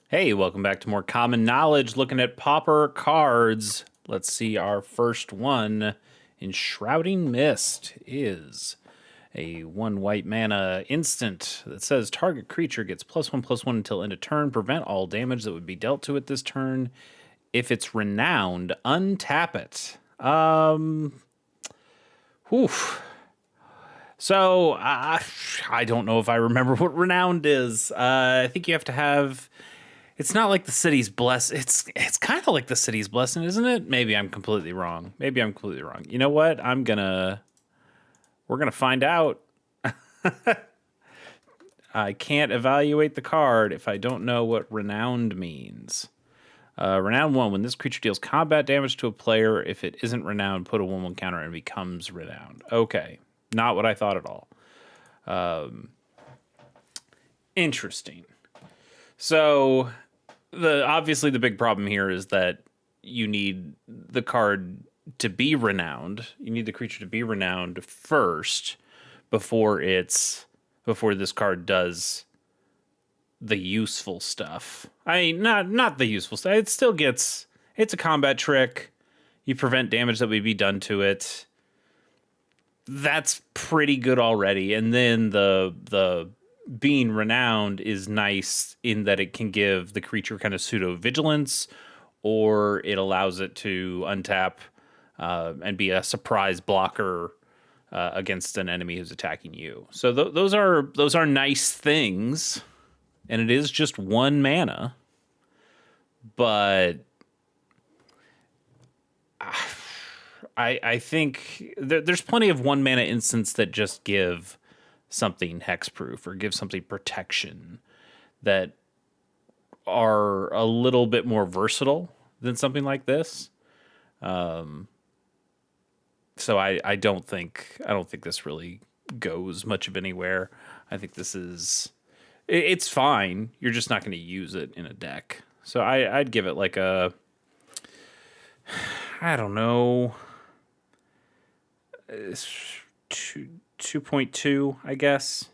Hey, welcome back to more common knowledge. Looking at Pauper cards. Let's see our first one. Enshrouding Mist is a 1 white mana instant that says target creature gets +1/+1 until end of turn. Prevent all damage that would be dealt to it this turn. If it's renowned, untap it. Whew. So I don't know if I remember what renowned is. I think you have to have. It's not like the city's blessing. It's kind of like the city's blessing, isn't it? Maybe I'm completely wrong. You know what? We're gonna find out. I can't evaluate the card if I don't know what renowned means. Renowned 1, when this creature deals combat damage to a player, if it isn't renowned, put a 1/1 counter and becomes renowned. Okay, not what I thought at all. Interesting. So obviously the big problem here is that you need the card to be renowned. You need the creature to be renowned first before this card does the useful stuff. I mean, not the useful stuff. It's a combat trick. You prevent damage that would be done to it. That's pretty good already. And then the being renowned is nice in that it can give the creature kind of pseudo vigilance, or it allows it to untap and be a surprise blocker against an enemy who's attacking you. So those are nice things, and it is just 1 mana, but I think there's plenty of 1 mana instants that just give something hexproof or give something protection that are a little bit more versatile than something like this. So I don't think this really goes much of anywhere. I think it's fine. You're just not going to use it in a deck. So I'd give it like a, I don't know, 2.2, I guess.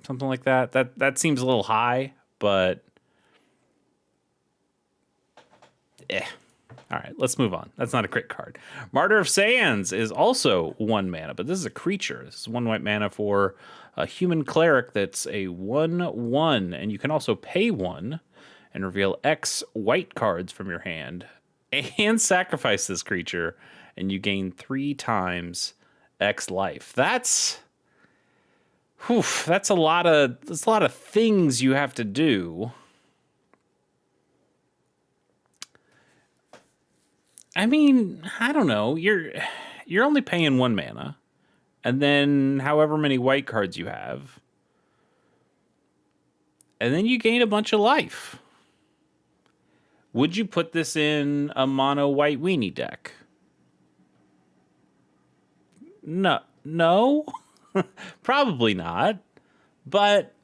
Something like that. That seems a little high, but All right, let's move on. That's not a crit card. Martyr of Sands is also 1 mana, but this is a creature. This is 1 white mana for a human cleric that's a 1/1, and you can also pay 1 and reveal X white cards from your hand and sacrifice this creature, and you gain 3 times X life. That's a lot of things you have to do. I mean, I don't know. You're only paying 1 mana, and then however many white cards you have, and then you gain a bunch of life. Would you put this in a mono white weenie deck? No, probably not. But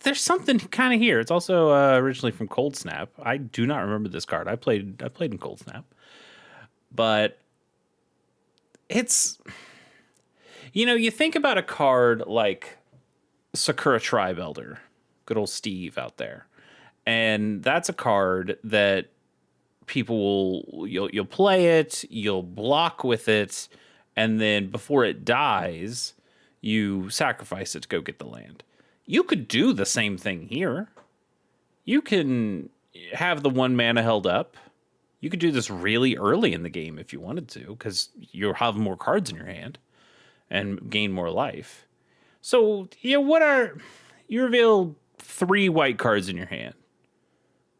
there's something kind of here. It's also originally from Cold Snap. I do not remember this card. I played in Cold Snap, but it's, you think about a card like Sakura Tribe Elder, good old Steve out there, and that's a card that you'll play it, you'll block with it, and then before it dies, you sacrifice it to go get the land. You could do the same thing here. You can have the 1 mana held up. You could do this really early in the game if you wanted to, because you'll have more cards in your hand and gain more life. So, you reveal 3 white cards in your hand.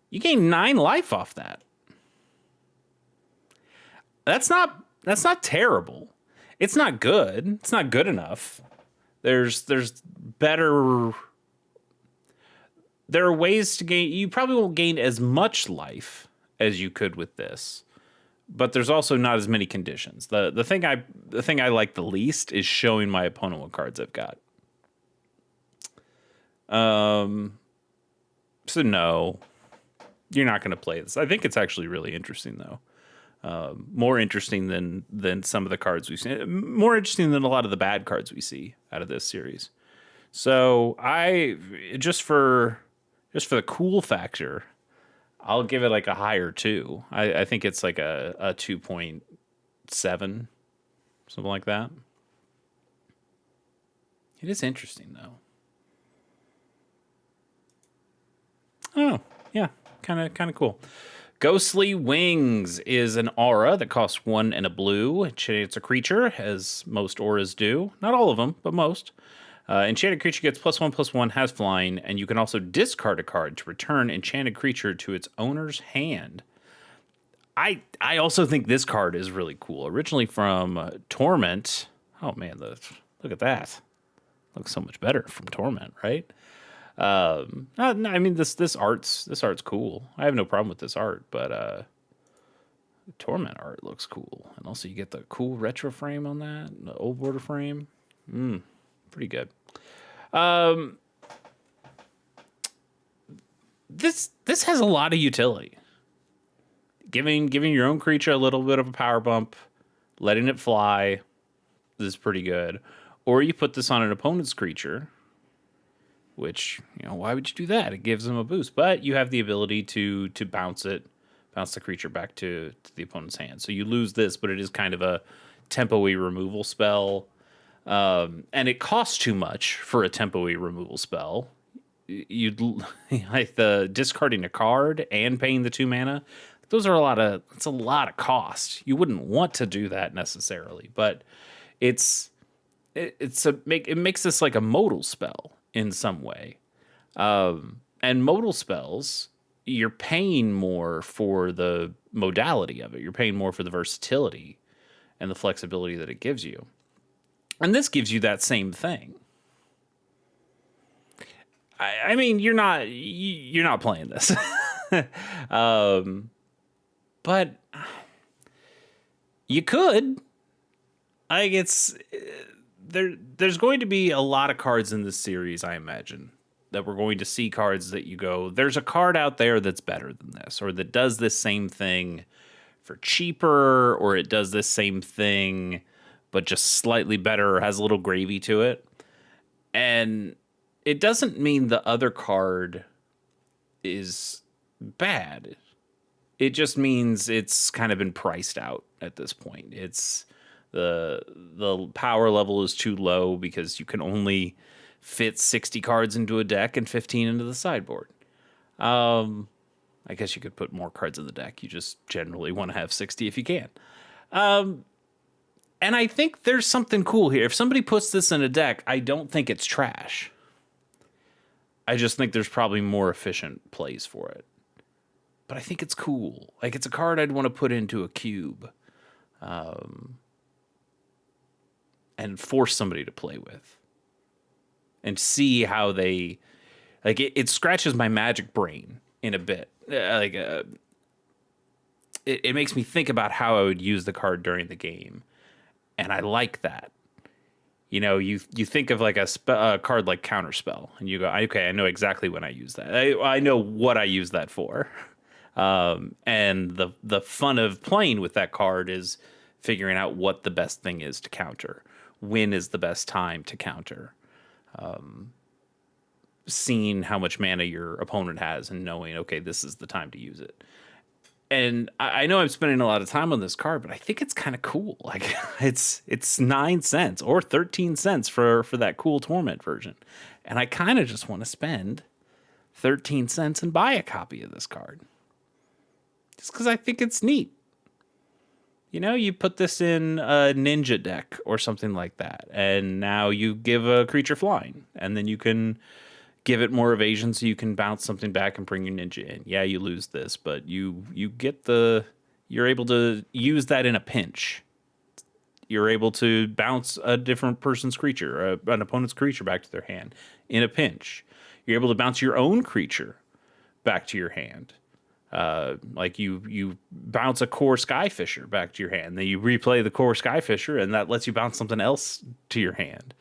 You gain 9 life off that. That's not terrible. It's not good. It's not good enough. There's better. There are ways to gain. You probably won't gain as much life as you could with this, but there's also not as many conditions. The thing I like the least is showing my opponent what cards I've got. So no, you're not going to play this. I think it's actually really interesting though. More interesting than some of the cards we've seen. More interesting than a lot of the bad cards we see out of this series. So I just for the cool factor, I'll give it like a higher two. I think it's like a 2.7, something like that. It is interesting though. Oh, yeah, kind of cool. Ghostly Wings is an aura that costs 1 and a blue. It's a creature, as most auras do. Not all of them, but most. Enchanted creature gets +1/+1, has flying, and you can also discard a card to return enchanted creature to its owner's hand. I also think this card is really cool. Originally from Torment. Oh man, look at that. Looks so much better from Torment, right? I mean this art's cool. I have no problem with this art, but Torment art looks cool, and also you get the cool retro frame on that, the old border frame. Pretty good. This has a lot of utility. Giving your own creature a little bit of a power bump, letting it fly is pretty good. Or you put this on an opponent's creature, which, why would you do that? It gives them a boost, but you have the ability to bounce the creature back to the opponent's hand. So you lose this, but it is kind of a tempo-y removal spell. And it costs too much for a tempo-y removal spell. You'd like the discarding a card and paying the 2 mana. Those are it's a lot of cost. You wouldn't want to do that necessarily, but it makes this like a modal spell in some way. And modal spells, you're paying more for the modality of it. You're paying more for the versatility and the flexibility that it gives you. And this gives you that same thing. I mean, you're not playing this. But you could. There's going to be a lot of cards in this series, I imagine, that we're going to see cards that you go, there's a card out there that's better than this, or that does this same thing for cheaper, or it does this same thing but just slightly better or has a little gravy to it. And it doesn't mean the other card is bad. It just means it's kind of been priced out at this point. It's the power level is too low because you can only fit 60 cards into a deck and 15 into the sideboard. I guess you could put more cards in the deck. You just generally want to have 60 if you can. And I think there's something cool here. If somebody puts this in a deck, I don't think it's trash. I just think there's probably more efficient plays for it. But I think it's cool. Like, it's a card I'd want to put into a cube. And force somebody to play with. And see how they... Like, it scratches my magic brain in a bit. It makes me think about how I would use the card during the game. And I like that. You think of like a card like Counterspell, and you go, okay, I know exactly when I use that. I know what I use that for. And the fun of playing with that card is figuring out what the best thing is to counter. When is the best time to counter? Seeing how much mana your opponent has and knowing, okay, this is the time to use it. And I know I'm spending a lot of time on this card, but I think it's kind of cool. Like, it's 9 cents or 13 cents for that cool Torment version. And I kind of just want to spend 13 cents and buy a copy of this card. Just because I think it's neat. You put this in a ninja deck or something like that, and now you give a creature flying, and then you can give it more evasion so you can bounce something back and bring your ninja in. Yeah, you lose this, but you're able to use that in a pinch. You're able to bounce a different person's creature, an opponent's creature back to their hand in a pinch. You're able to bounce your own creature back to your hand. Like you bounce a core Skyfisher back to your hand, then you replay the core Skyfisher, and that lets you bounce something else to your hand.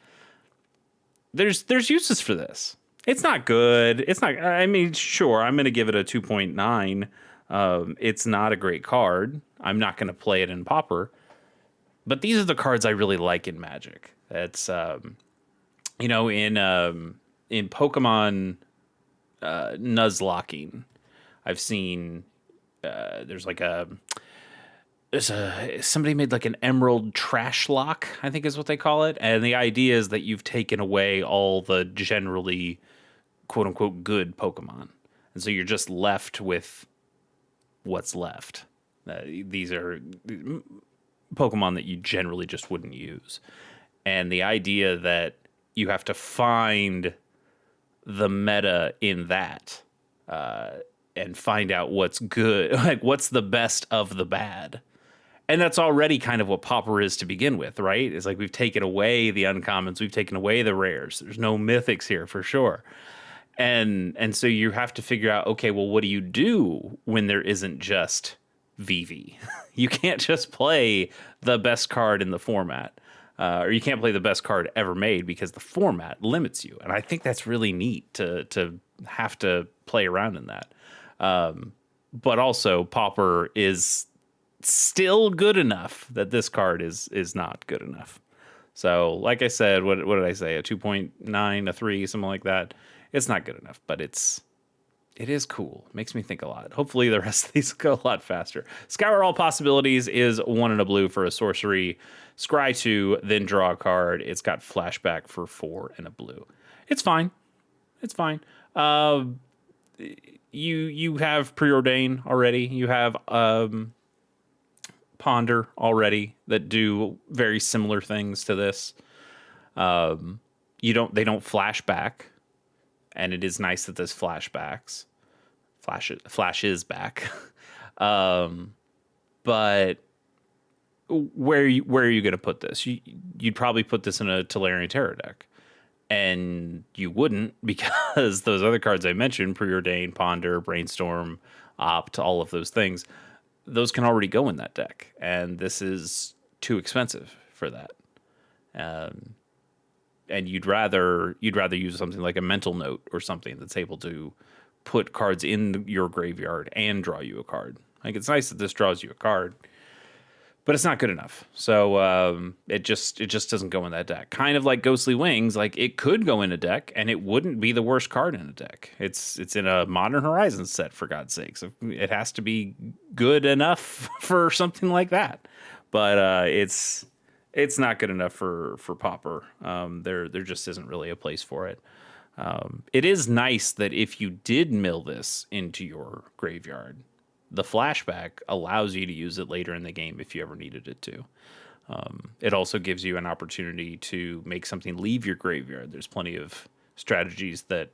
There's uses for this. It's not good. It's not. I mean, sure, I'm going to give it a 2.9. It's not a great card. I'm not going to play it in Pauper. But these are the cards I really like in Magic. It's In Pokemon Nuzlocking, I've seen there's like somebody made like an emerald trash lock, I think is what they call it. And the idea is that you've taken away all the generally quote unquote good Pokemon. And so you're just left with what's left. These are Pokemon that you generally just wouldn't use. And the idea that you have to find the meta in that and find out what's good, like what's the best of the bad. And that's already kind of what Pauper is to begin with, right? It's like we've taken away the uncommons, we've taken away the rares. There's no mythics here for sure. And so you have to figure out, okay, well, what do you do when there isn't just VV? You can't just play the best card in the format. Or you can't play the best card ever made because the format limits you. And I think that's really neat to have to play around in that. But also, Pauper is still good enough that this card is not good enough. So, like I said, what did I say? A 2.9, a 3, something like that. It's not good enough, but it is cool. It makes me think a lot. Hopefully the rest of these go a lot faster. Scour All Possibilities is 1 and a blue for a sorcery. Scry 2, then draw a card. It's got flashback for 4 and a blue. It's fine. It's fine. You have Preordain already. You have Ponder already that do very similar things to this. They don't flashback. And it is nice that there's flashbacks. Flash is back. But where are you going to put this? You'd probably put this in a Tolarian Terror deck. And you wouldn't, because those other cards I mentioned, Preordain, Ponder, Brainstorm, Opt, all of those things, those can already go in that deck. And this is too expensive for that. And you'd rather use something like a mental note or something that's able to put cards in your graveyard and draw you a card. Like, it's nice that this draws you a card, but it's not good enough. So it just doesn't go in that deck. Kind of like Ghostly Wings, like it could go in a deck and it wouldn't be the worst card in a deck. It's in a Modern Horizons set, for God's sakes. It has to be good enough for something like that. But it's not good enough for Pauper. There just isn't really a place for it. It is nice that if you did mill this into your graveyard, the flashback allows you to use it later in the game if you ever needed it to. It also gives you an opportunity to make something leave your graveyard. There's plenty of strategies that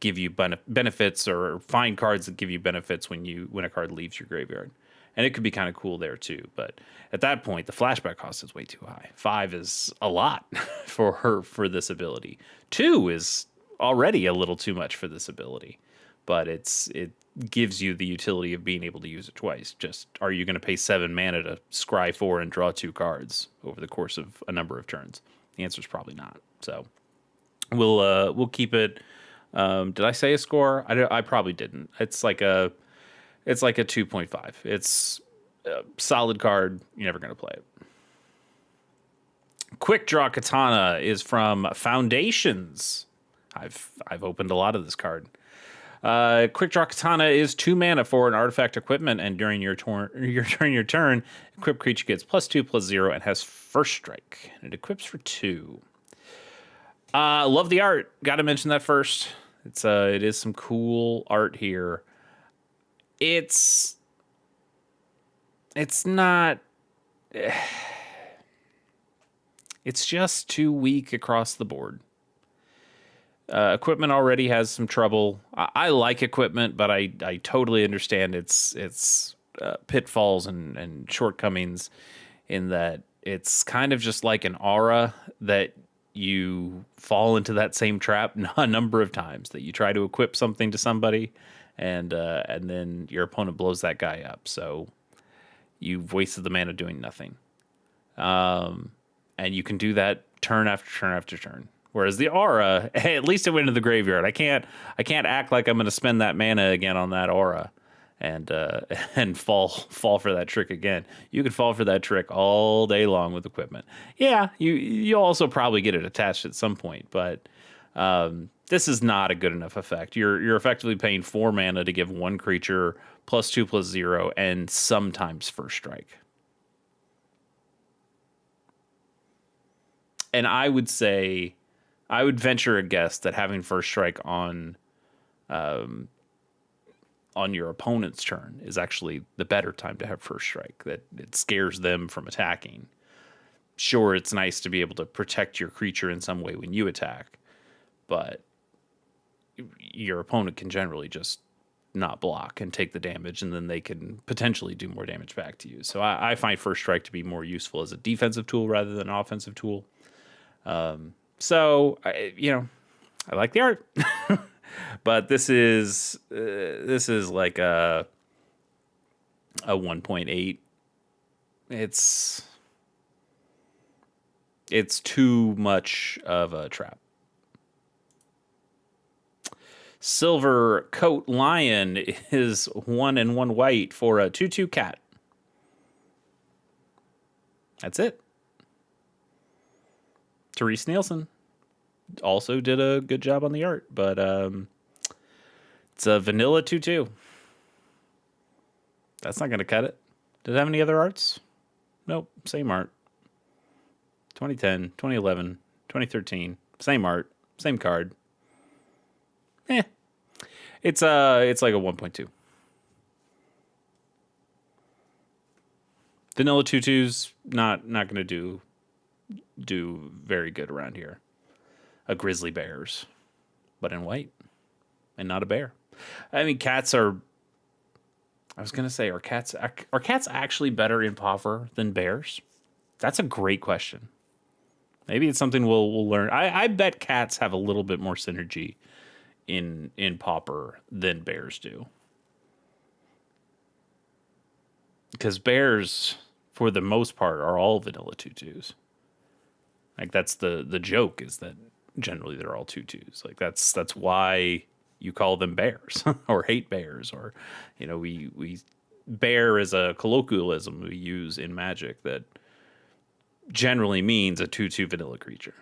give you benefits, or find cards that give you benefits when a card leaves your graveyard. And it could be kind of cool there too. But at that point, the flashback cost is way too high. 5 is a lot for this ability. 2 is already a little too much for this ability. But it gives you the utility of being able to use it twice. Just, are you going to pay 7 mana to scry 4 and draw 2 cards over the course of a number of turns? The answer is probably not. So we'll keep it. Did I say a score? I probably didn't. It's like a 2.5. It's a solid card. You're never going to play it. Quick Draw Katana is from Foundations. I've opened a lot of this card. Quick Draw Katana is 2 mana for an artifact equipment, and during your turn, equipped creature gets +2/+0 and has first strike. And it equips for 2. Love the art. Got to mention that first. It is some cool art here. It's not. It's just too weak across the board. Equipment already has some trouble. I like equipment, but I totally understand its pitfalls and shortcomings, in that it's kind of just like an aura that you fall into that same trap a number of times, that you try to equip something to somebody, and then your opponent blows that guy up. So you've wasted the mana doing nothing. And you can do that turn after turn after turn. Whereas the aura, hey, at least it went into the graveyard. I can't act like I'm going to spend that mana again on that aura and and fall for that trick again. You could fall for that trick all day long with equipment. Yeah, you'll also probably get it attached at some point, but this is not a good enough effect. You're effectively paying 4 mana to give one creature +2/+0 and sometimes first strike. And I would venture a guess that having first strike on your opponent's turn is actually the better time to have first strike, that it scares them from attacking. Sure, it's nice to be able to protect your creature in some way when you attack, but your opponent can generally just not block and take the damage, and then they can potentially do more damage back to you. So I find first strike to be more useful as a defensive tool rather than an offensive tool. So I like the art. But this is like a 1.8. It's too much of a trap. Silver Coat Lion is 1 and 1 white for a 2/2 cat. That's it. Therese Nielsen also did a good job on the art, but it's a vanilla 2/2. That's not going to cut it. Does it have any other arts? Nope, same art. 2010, 2011, 2013, same art, same card. It's like a 1.2. Vanilla 2/2's not going to do very good around here. A grizzly bears, but in white and not a bear. I mean, cats are. I was gonna say, are cats actually better in Pauper than bears? That's a great question. Maybe it's something we'll learn. I bet cats have a little bit more synergy in Pauper than bears do, because bears, for the most part, are all vanilla 2/2s. Like that's the joke, is that generally they're all 2/2s. Like that's why you call them bears or hate bears, or we bear is a colloquialism we use in Magic that generally means a 2/2 vanilla creature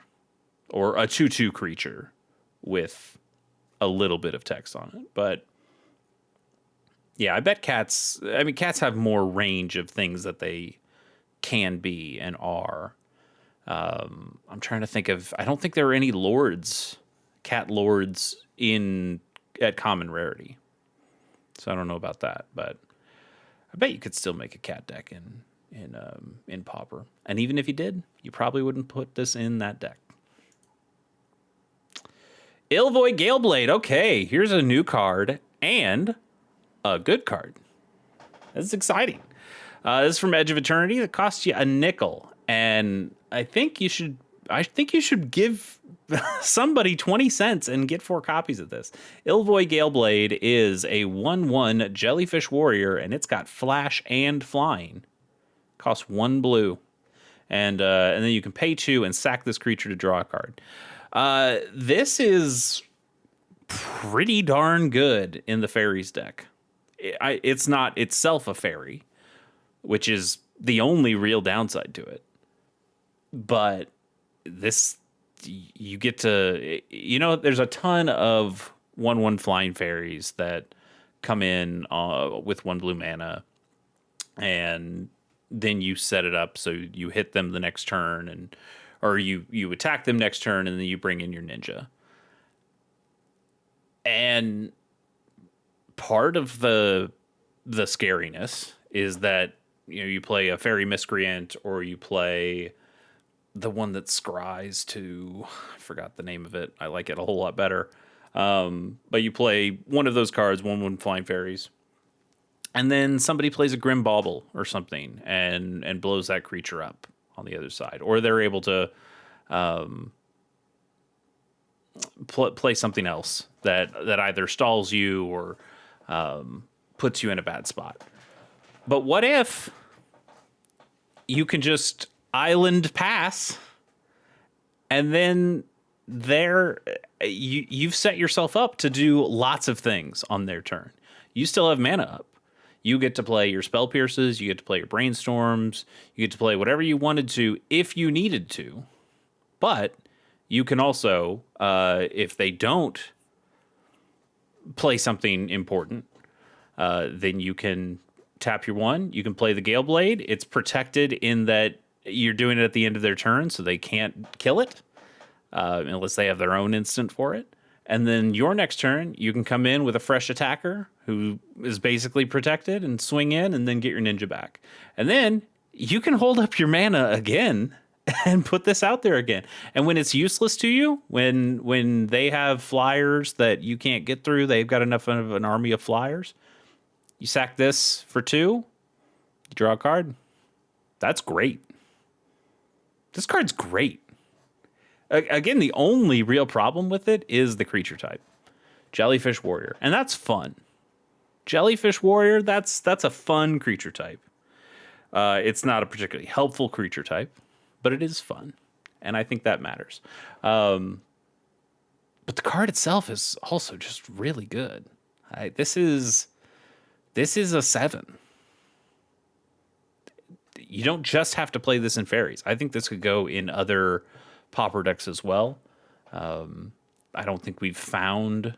or a 2/2 creature with a little bit of text on it. But yeah, I bet cats have more range of things that they can be and are. I'm trying to think of. I don't think there are any cat lords at common rarity, so I don't know about that. But I bet you could still make a cat deck in Pauper, and even if you did, you probably wouldn't put this in that deck. Ilvoy Galeblade. Okay, here's a new card and a good card. This is exciting. This is from Edge of Eternity. It costs you a nickel, and I think you should give somebody 20 cents and get 4 copies of this. Ilvoy Galeblade is a 1/1 jellyfish warrior, and it's got flash and flying. Costs 1 blue. And then you can pay 2 and sack this creature to draw a card. This is pretty darn good in the fairies deck. It's not itself a fairy, which is the only real downside to it. But this, you get to, there's a ton of 1/1 flying fairies that come in with 1 blue mana, and then you set it up so you hit them the next turn, or you attack them next turn, and then you bring in your ninja. And part of the scariness is that you play a fairy miscreant, or you play the one that scries to, I forgot the name of it. I like it a whole lot better. But you play one of those cards, 1/1 flying fairies, and then somebody plays a Grim Bauble or something and blows that creature up on the other side, or they're able to play something else that either stalls you or puts you in a bad spot. But what if you can just island pass, and then you've set yourself up to do lots of things on their turn. You still have mana up. You get to play your spell pierces, you get to play your brainstorms, you get to play whatever you wanted to if you needed to. But you can also, if they don't play something important, then you can tap your 1. You can play the Gale Blade. It's protected in that you're doing it at the end of their turn, so they can't kill it unless they have their own instant for it. And then your next turn, you can come in with a fresh attacker who is basically protected and swing in and then get your ninja back. And then you can hold up your mana again and put this out there again. And when it's useless to you, when they have flyers that you can't get through, they've got enough of an army of flyers, you sack this for 2, you draw a card. That's great. This card's great. Again, the only real problem with it is the creature type. Jellyfish Warrior. And that's fun. Jellyfish Warrior, that's a fun creature type. It's not a particularly helpful creature type, but it is fun. And I think that matters. But the card itself is also just really good. This is a 7. You don't just have to play this in fairies. I think this could go in other Pauper decks as well. I don't think we've found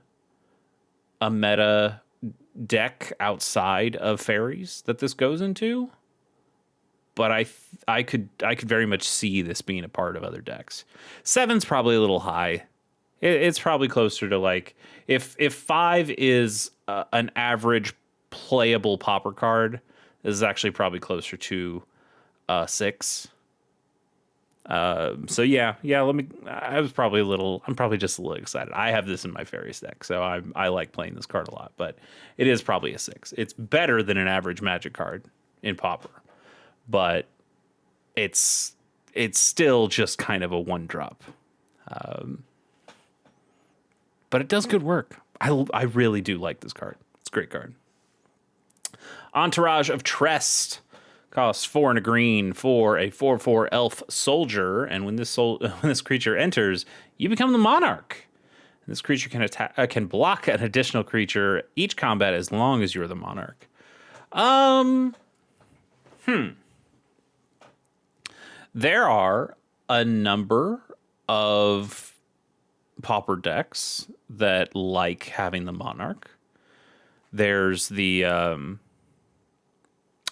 a meta deck outside of fairies that this goes into, but I could very much see this being a part of other decks. 7's probably a little high. It's probably closer to like if 5 is an average playable Pauper card, this is actually probably closer to 6. So yeah. I'm probably just a little excited. I have this in my fairies deck, so I like playing this card a lot, but it is probably a 6. It's better than an average Magic card in Pauper, but it's still just kind of a 1-drop. But it does good work. I really do like this card. It's a great card. Entourage of Trest. Costs 4 and a green for a 4/4 elf soldier, and when this creature enters, you become the monarch. And this creature can block an additional creature each combat as long as you're the monarch. There are a number of Pauper decks that like having the monarch. There's the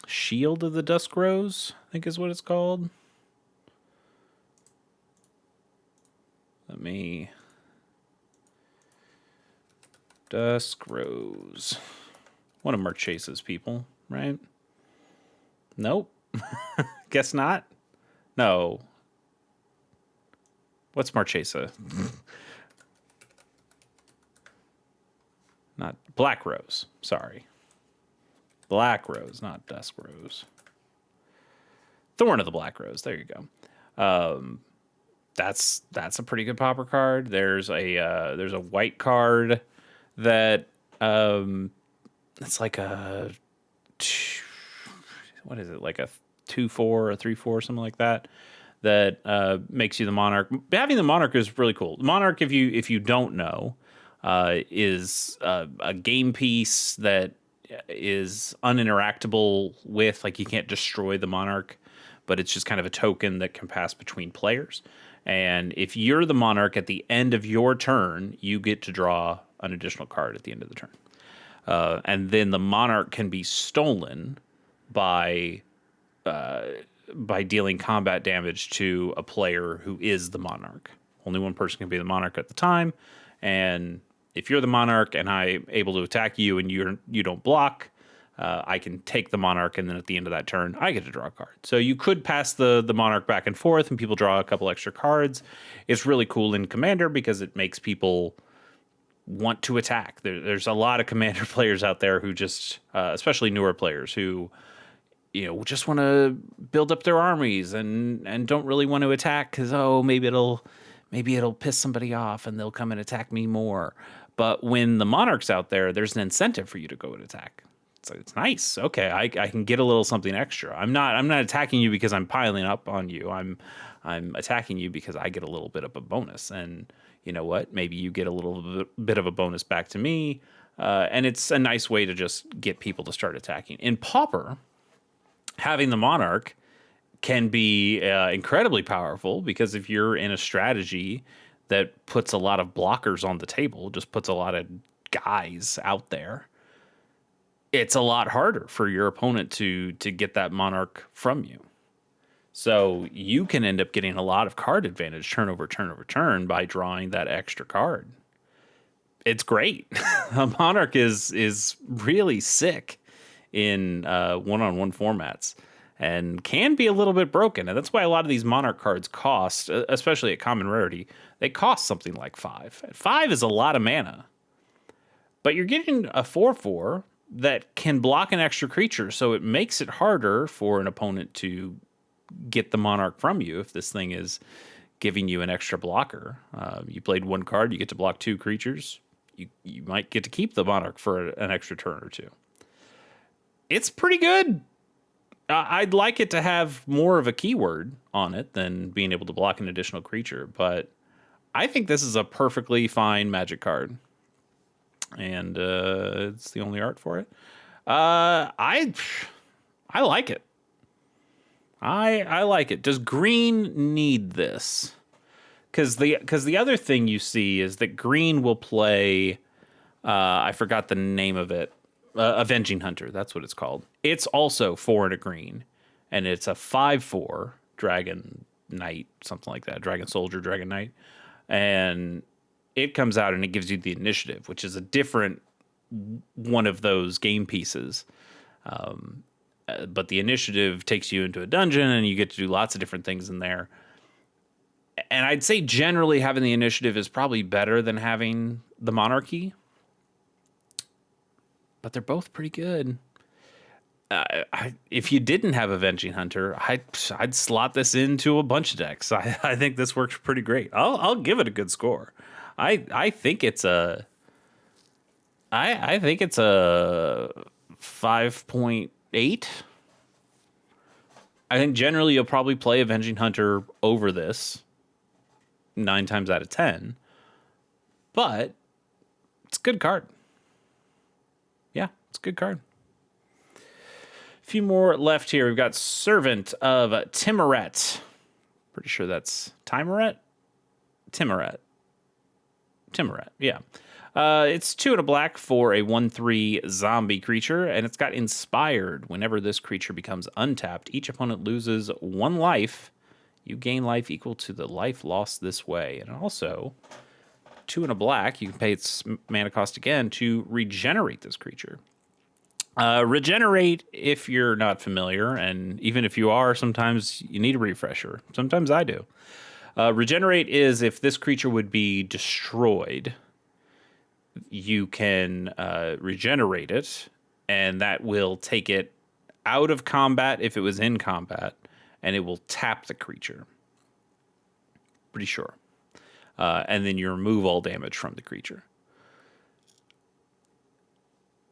Shield of the Dusk Rose, I think is what it's called. Dusk Rose. One of Marchesa's people, right? Nope. Guess not. No. What's Marchesa? Not Black Rose. Sorry. Black Rose, not Dusk Rose. Thorn of the Black Rose. There you go. That's a pretty good Pauper card. There's a white card that it's like a what is it, like a 2/4 or 3/4, something like that. That makes you the monarch. Having the monarch is really cool. The monarch, if you don't know, is a game piece that is uninteractable with, like you can't destroy the monarch, but it's just kind of a token that can pass between players. And if you're the monarch at the end of your turn, you get to draw an additional card at the end of the turn. And then the monarch can be stolen by dealing combat damage to a player who is the monarch. Only one person can be the monarch at the time, and if you're the monarch and I'm able to attack you and you don't block, I can take the monarch, and then at the end of that turn, I get to draw a card. So you could pass the monarch back and forth, and people draw a couple extra cards. It's really cool in Commander because it makes people want to attack. There's a lot of Commander players out there who just, especially newer players, who just want to build up their armies and don't really want to attack because maybe it'll piss somebody off and they'll come and attack me more. But when the monarch's out there, there's an incentive for you to go and attack. So it's nice. Okay, I can get a little something extra. I'm not attacking you because I'm piling up on you. I'm attacking you because I get a little bit of a bonus. And you know what? Maybe you get a little bit of a bonus back to me. And it's a nice way to just get people to start attacking. In Pauper, having the Monarch can be incredibly powerful, because if you're in a strategy that puts a lot of blockers on the table, just puts a lot of guys out there, it's a lot harder for your opponent to get that Monarch from you. So you can end up getting a lot of card advantage turn over turn by drawing that extra card. It's great. A Monarch is really sick in one-on-one formats, and can be a little bit broken. And that's why a lot of these Monarch cards cost, especially at common rarity, they cost something like 5. 5 is a lot of mana. But you're getting a 4/4 that can block an extra creature, so it makes it harder for an opponent to get the Monarch from you if this thing is giving you an extra blocker. You played one card, you get to block 2 creatures. You might get to keep the Monarch for an extra turn or 2. It's pretty good. I'd like it to have more of a keyword on it than being able to block an additional creature, but I think this is a perfectly fine Magic card. And it's the only art for it. I like it. I like it. Does green need this? Because the other thing you see is that green will play. I forgot the name of it. Avenging Hunter. That's what it's called. It's also 4 and a green, and it's a 5/4 Dragon Knight, something like that. Dragon Soldier, Dragon Knight, and it comes out and it gives you the initiative, which is a different one of those game pieces. But the initiative takes you into a dungeon, and you get to do lots of different things in there. And I'd say generally having the initiative is probably better than having the monarchy. But they're both pretty good. If you didn't have Avenging Hunter, I'd slot this into a bunch of decks. I think this works pretty great. I'll give it a good score. I think it's a 5.8. I think generally you'll probably play Avenging Hunter over this 9 times out of 10. But it's a good card. Yeah, it's a good card. A few more left here. We've got Servant of Timoret. Pretty sure that's Timoret? Timoret, yeah. It's 2 and a black for a 1/3 zombie creature, and it's got Inspired. Whenever this creature becomes untapped, each opponent loses 1 life. You gain life equal to the life lost this way. And also, 2 and a black, you can pay its mana cost again to regenerate this creature. Regenerate, if you're not familiar, and even if you are, sometimes you need a refresher. Sometimes I do. Regenerate is if this creature would be destroyed, you can regenerate it, and that will take it out of combat if it was in combat, and it will tap the creature. Pretty sure. And then you remove all damage from the creature.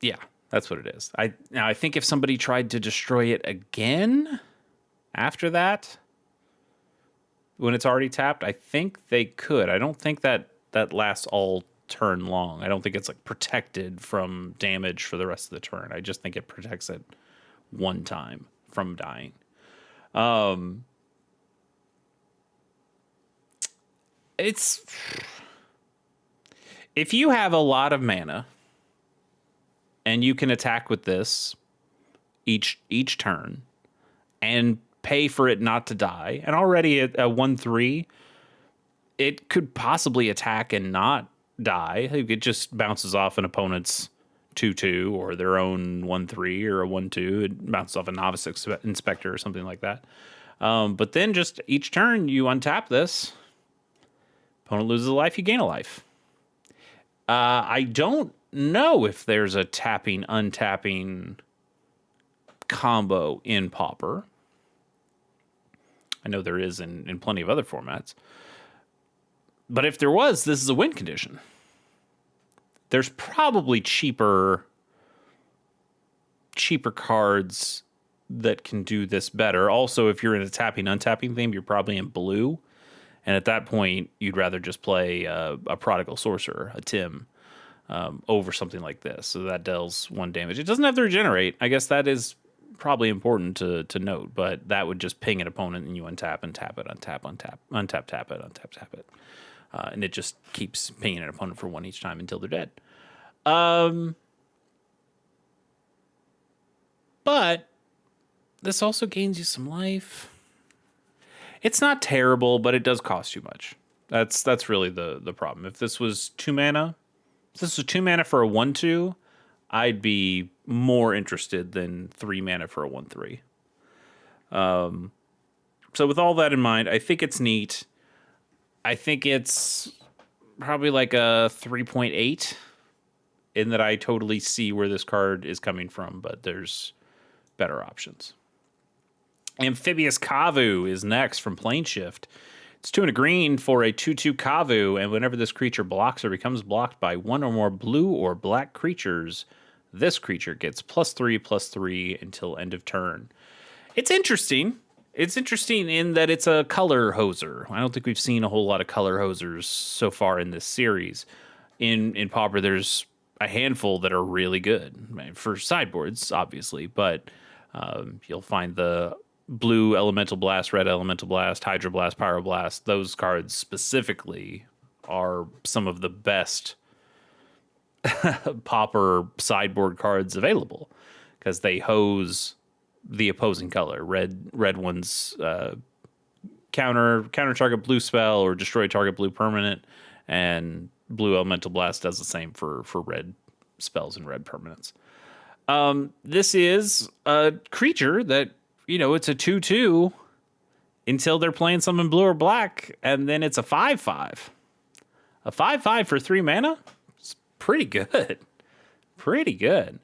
Yeah, that's what it is. I think if somebody tried to destroy it again after that, when it's already tapped, I think they could. I don't think that lasts all turn long. I don't think it's like protected from damage for the rest of the turn. I just think it protects it one time from dying. It's if you have a lot of mana and you can attack with this each turn and pay for it not to die, and already at a 1/3, it could possibly attack and not die. It just bounces off an opponent's 2/2 or their own 1/3 or a 1/2. It bounces off a Novice Inspector or something like that. But then just each turn you untap this. Opponent loses a life, you gain a life. I don't know if there's a tapping, untapping combo in Pauper. I know there is in plenty of other formats. But if there was, this is a win condition. There's probably cheaper cards that can do this better. Also, if you're in a tapping, untapping theme, you're probably in blue. And at that point, you'd rather just play a Prodigal Sorcerer, a Tim. over something like this. So that deals 1 damage. It doesn't have to regenerate. I guess that is probably important to note, but that would just ping an opponent and you untap and tap it, untap, untap, untap, tap it, untap, tap it. And it just keeps pinging an opponent for 1 each time until they're dead. But this also gains you some life. It's not terrible, but it does cost too much. That's really the problem. If this was 2 mana, if this was 2 mana for a 1/2, I'd be more interested than 3 mana for a 1/3. So with all that in mind, I think it's neat. I think it's probably like a 3.8 in that I totally see where this card is coming from, but there's better options. Amphibious Kavu is next from Planeshift. It's 2 and a green for a 2/2 Kavu, and whenever this creature blocks or becomes blocked by 1 or more blue or black creatures, this creature gets +3/+3 until end of turn. It's interesting. It's interesting in that it's a color hoser. I don't think we've seen a whole lot of color hosers so far in this series. In Pauper, there's a handful that are really good for sideboards, obviously, but you'll find the blue Elemental Blast, red Elemental Blast, Hydroblast, Pyroblast. Those cards specifically are some of the best Pauper sideboard cards available because they hose the opposing color. Red ones counter target blue spell or destroy target blue permanent, and blue Elemental Blast does the same for red spells and red permanents. This is a creature that, it's a 2/2 until they're playing something blue or black, and then it's a 5/5. A 5/5 for 3 mana? It's pretty good. Pretty good.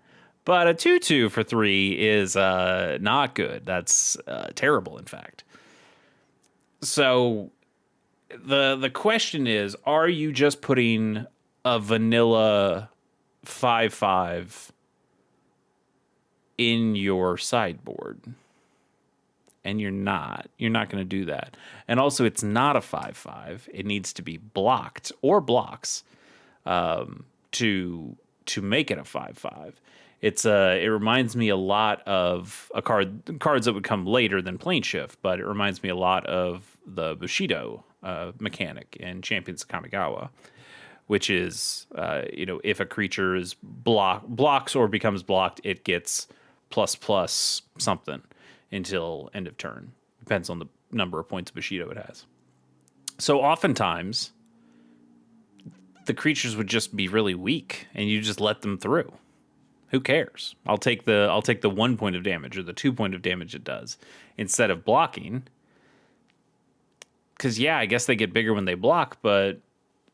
But a 2/2 for 3 is not good. That's terrible, in fact. So the question is, are you just putting a vanilla 5/5 in your sideboard? And you're not going to do that. And also, it's not a 5/5. It needs to be blocked or blocks to make it a 5/5. It reminds me a lot of cards that would come later than Planeshift, but it reminds me a lot of the Bushido mechanic in Champions of Kamigawa, which is if a creature is blocks or becomes blocked, it gets ++ something until end of turn. Depends on the number of points of Bushido it has. So oftentimes, the creatures would just be really weak, and you just let them through. Who cares? I'll take the 1 point of damage or the 2 point of damage it does instead of blocking. Because I guess they get bigger when they block, but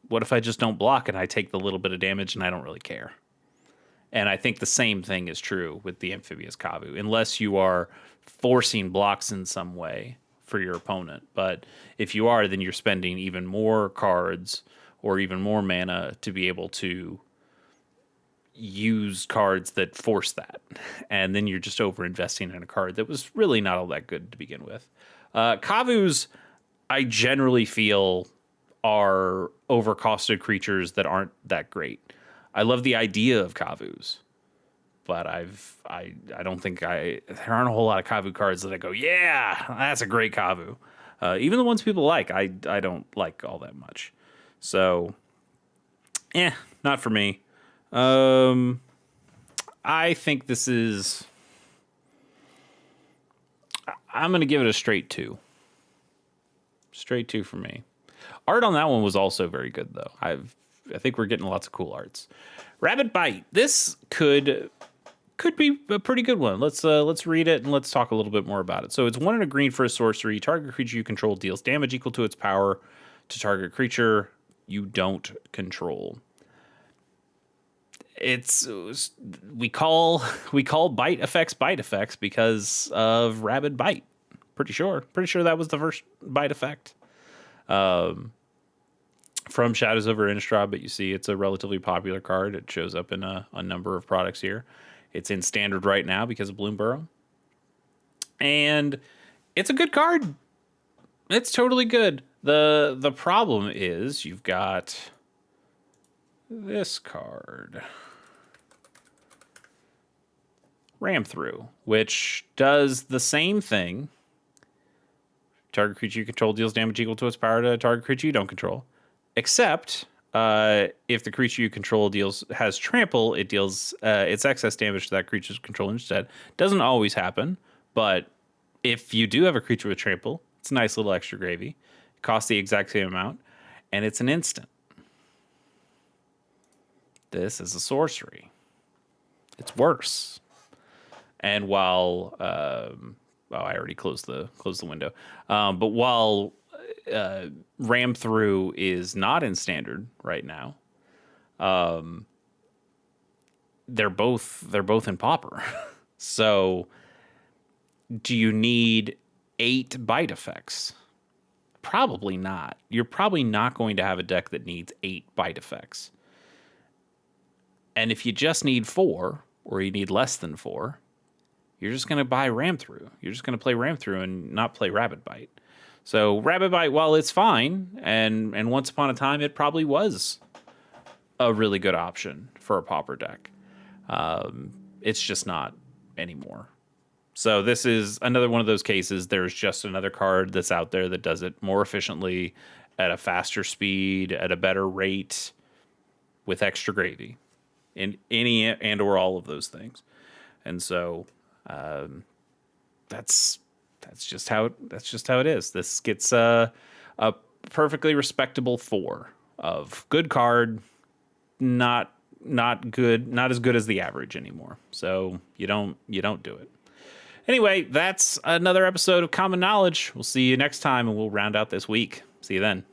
what if I just don't block and I take the little bit of damage and I don't really care? And I think the same thing is true with the Amphibious Kavu, unless you are forcing blocks in some way for your opponent. But if you are, then you're spending even more cards or even more mana to be able to use cards that force that. And then you're just over investing in a card that was really not all that good to begin with. Kavus, I generally feel, are overcosted creatures that aren't that great. I love the idea of Kavus, but I don't think there aren't a whole lot of Kavu cards that I go, yeah, that's a great Kavu. Even the ones people like, I don't like all that much. So, not for me. I think this is, I'm going to give it a straight 2. Straight 2 for me. Art on that one was also very good, though. I think we're getting lots of cool arts. Rabbit Bite. This could be a pretty good one. Let's read it and let's talk a little bit more about it. So it's 1 and a green for a sorcery. Target creature you control deals damage equal to its power to target creature you don't control. We call bite effects because of Rabid Bite. Pretty sure that was the first bite effect. From Shadows over Innistrad, but you see it's a relatively popular card. It shows up in a number of products here. It's in Standard right now because of Bloomburrow. And it's a good card. It's totally good. The problem is you've got this card. Ram Through, which does the same thing. Target creature you control deals damage equal to its power to a target creature you don't control. Except if the creature you control has trample, it deals its excess damage to that creature's control instead. Doesn't always happen, but if you do have a creature with trample, it's a nice little extra gravy. It costs the exact same amount, and it's an instant. This is a sorcery. It's worse. And while I already closed the window, but while Ram Through is not in standard right now, they're both in Pauper. So, do you need 8 bite effects? Probably not. You're probably not going to have a deck that needs 8 bite effects. And if you just need 4, or you need less than 4, you're just going to buy Ram Through. You're just going to play Ram Through and not play Rabbit Bite. So Rabbit Bite, while it's fine, and once upon a time it probably was a really good option for a Pauper deck, it's just not anymore. So this is another one of those cases. There's just another card that's out there that does it more efficiently, at a faster speed, at a better rate, with extra gravy, in any and or all of those things. And so that's just how it is. This gets a perfectly respectable 4 of good card, not good, not as good as the average anymore. So you don't do it. Anyway, that's another episode of Common Knowledge. We'll see you next time, and we'll round out this week. See you then.